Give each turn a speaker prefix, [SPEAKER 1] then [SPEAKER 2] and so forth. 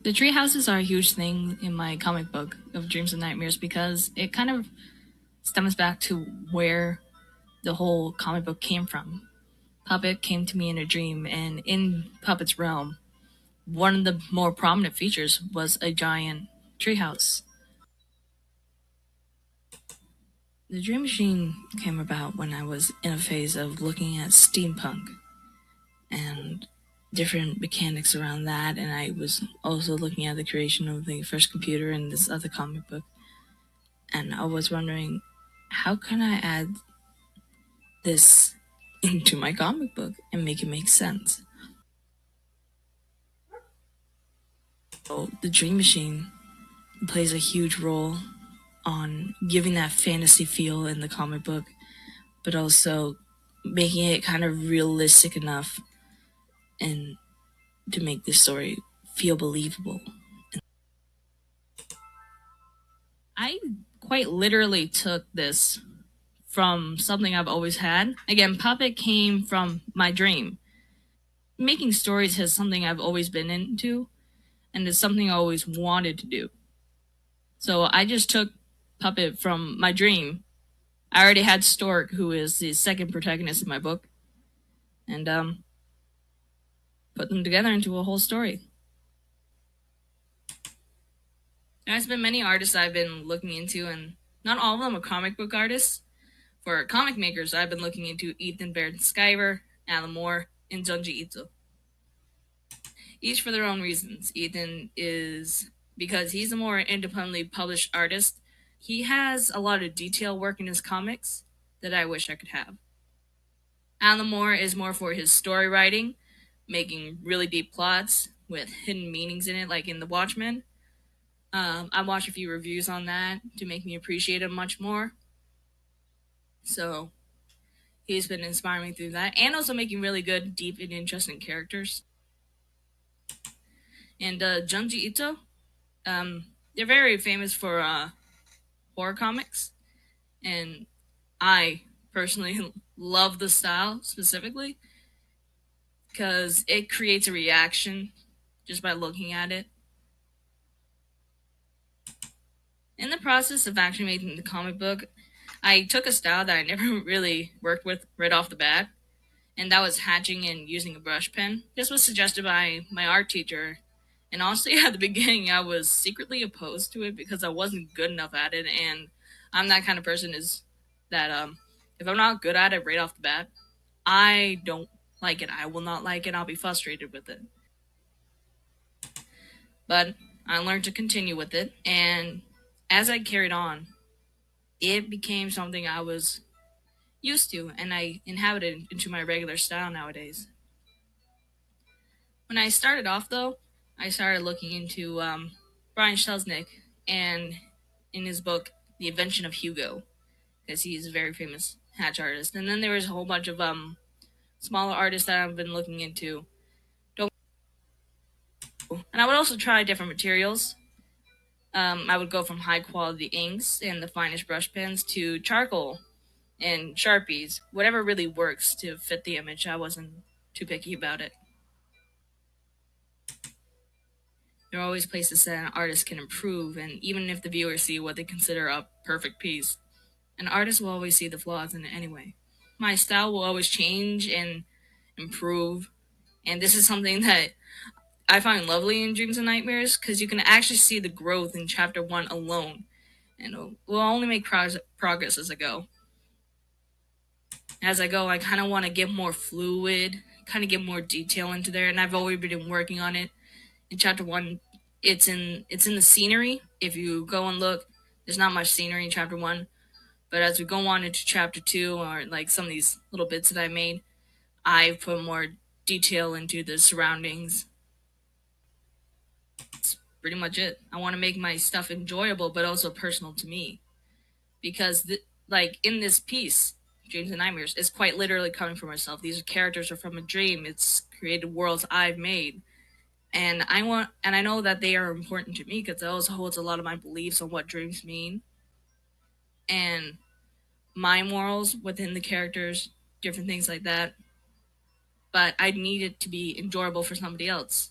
[SPEAKER 1] The tree houses are a huge thing in my comic book of Dreams and Nightmares because it kind of stems back to where the whole comic book came from. Puppet came to me in a dream, and in Puppet's realm, one of the more prominent features was a giant treehouse. The Dream Machine came about when I was in a phase of looking at steampunk and different mechanics around that, and I was also looking at the creation of the first computer in this other comic book, and I was wondering, how can I add this into my comic book and make it make sense? So the Dream Machine plays a huge role on giving that fantasy feel in the comic book, but also making it kind of realistic enough and to make this story feel believable. I quite literally took this from something I've always had. Again, Puppet came from my dream. Making stories has something I've always been into, and it's something I always wanted to do. So I just took Puppet from my dream. I already had Stork, who is the second protagonist in my book, and put them together into a whole story. There's been many artists I've been looking into, and not all of them are comic book artists. For comic makers, I've been looking into Ethan Baird Skyver, Alan Moore, and Junji Ito. Each for their own reasons. Ethan is because he's a more independently published artist. He has a lot of detail work in his comics that I wish I could have. Alan Moore is more for his story writing, making really deep plots with hidden meanings in it, like in The Watchmen. I watched a few reviews on that to make me appreciate him much more. So he's been inspiring me through that, and also making really good, deep, and interesting characters. And Junji Ito, they're very famous for horror comics, and I personally love the style specifically because it creates a reaction just by looking at it. In the process of actually making the comic book, I took a style that I never really worked with right off the bat, and that was hatching and using a brush pen. This was suggested by my art teacher, and honestly, at the beginning, I was secretly opposed to it because I wasn't good enough at it, and I'm that kind of person is that if I'm not good at it right off the bat, I don't like it. I will not like it. I'll be frustrated with it. But I learned to continue with it, and as I carried on, it became something I was used to, and I inhabited into my regular style nowadays. When I started off, though, I started looking into Brian Selznick and in his book The Invention of Hugo, because he's a very famous hatch artist. And then there was a whole bunch of smaller artists that I've been looking into. Don't and I would also try different materials. I would go from high quality inks and the finest brush pens to charcoal and sharpies, whatever really works to fit the image. I wasn't too picky about it. There are always places that an artist can improve, and even if the viewers see what they consider a perfect piece, an artist will always see the flaws in it anyway. My style will always change and improve, and this is something that I find lovely in Dreams and Nightmares because you can actually see the growth in chapter one alone, and we'll only make progress as I go. As I go, I kind of want to get more fluid, kind of get more detail into there, and I've already been working on it. In chapter one, it's in the scenery. If you go and look, there's not much scenery in chapter one, but as we go on into chapter two, or like some of these little bits that I made, I've put more detail into the surroundings. That's pretty much it. I want to make my stuff enjoyable, but also personal to me, because like in this piece, Dreams and Nightmares, is quite literally coming from myself. These characters are from a dream. It's created worlds I've made, and I know that they are important to me because it also holds a lot of my beliefs on what dreams mean and my morals within the characters, different things like that. But I need it to be enjoyable for somebody else.